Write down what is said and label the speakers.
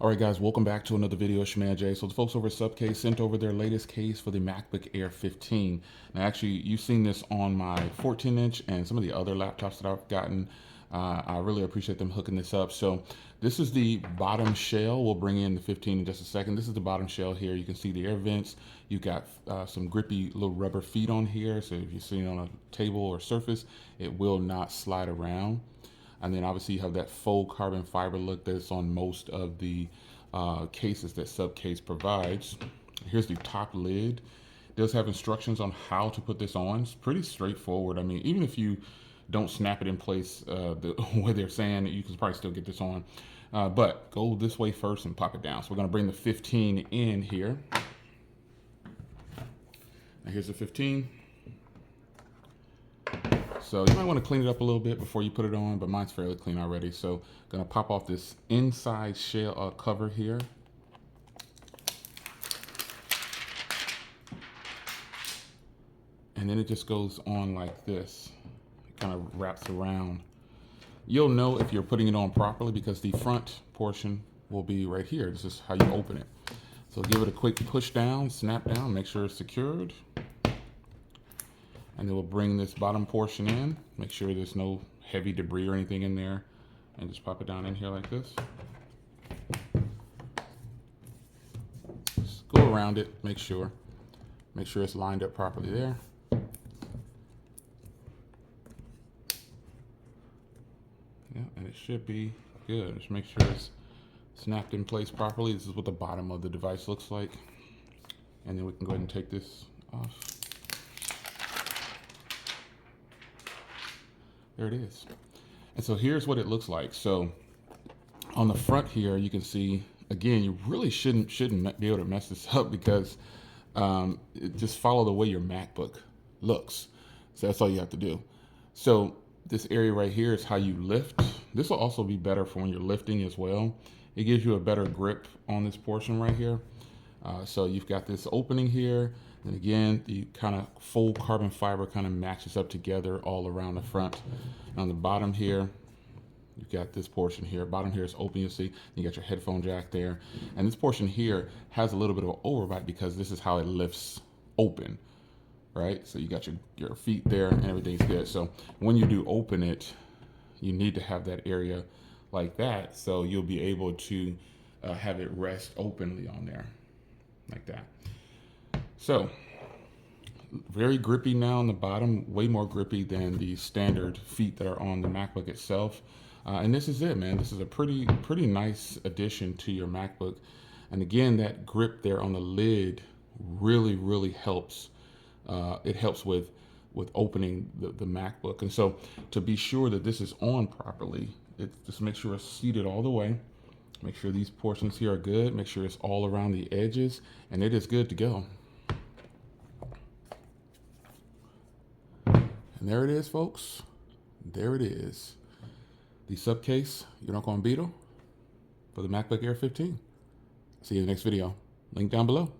Speaker 1: All right, guys, welcome back to another video. It's your man Jay. So the folks over at Supcase sent over their latest case for the MacBook Air 15. Now, actually, you've seen this on my 14-inch and some of the other laptops that I've gotten. I really appreciate them hooking this up. So this is the bottom shell. We'll bring in the 15 in just a second. This is the bottom shell here. You can see the air vents. You've got some grippy little rubber feet on here. So if you're sitting on a table or surface, it will not slide around. And then obviously you have that faux carbon fiber look that's on most of the cases that Supcase provides. Here's the top lid. It does have instructions on how to put this on. It's pretty straightforward. I mean, even if you don't snap it in place the way they're saying, you can probably still get this on. But go this way first and pop it down. So we're gonna bring the 15 in here. Now here's the 15. So you might want to clean it up a little bit before you put it on, but mine's fairly clean already. So I'm gonna pop off this inside shell cover here. And then it just goes on like this. It kind of wraps around. You'll know if you're putting it on properly because the front portion will be right here. This is how you open it. So give it a quick push down, snap down, make sure it's secured. And then we'll bring this bottom portion in, make sure there's no heavy debris or anything in there, and just pop it down in here like this. Just go around it, make sure it's lined up properly there. Yeah, and it should be good. Just make sure it's snapped in place properly. This is what the bottom of the device looks like. And then we can go ahead and take this off. There it is. And so here's what it looks like. So on the front here, you can see, again, you really shouldn't be able to mess this up because just follow the way your MacBook looks. So that's all you have to do. So this area right here is how you lift. This will also be better for when you're lifting as well. It gives you a better grip on this portion right here. So you've got this opening here. And again, the kind of full carbon fiber kind of matches up together all around the front. And on the bottom here, you've got this portion here. Bottom here is open, you'll see. You got your headphone jack there. And this portion here has a little bit of an overbite because this is how it lifts open, right? So you got your feet there and everything's good. So when you do open it, you need to have that area like that. So you'll be able to have it rest openly on there like that. So, very grippy now on the bottom, way more grippy than the standard feet that are on the MacBook itself. And this is it, man. This is a pretty nice addition to your MacBook. And again, that grip there on the lid really helps. It helps with opening the MacBook. And so to be sure that this is on properly, just make sure it's seated all the way. Make sure these portions here are good. Make sure it's all around the edges, and it is good to go. And there it is, folks. There it is. The Supcase, you're not going to beat them, for the MacBook Air 15. See you in the next video. Link down below.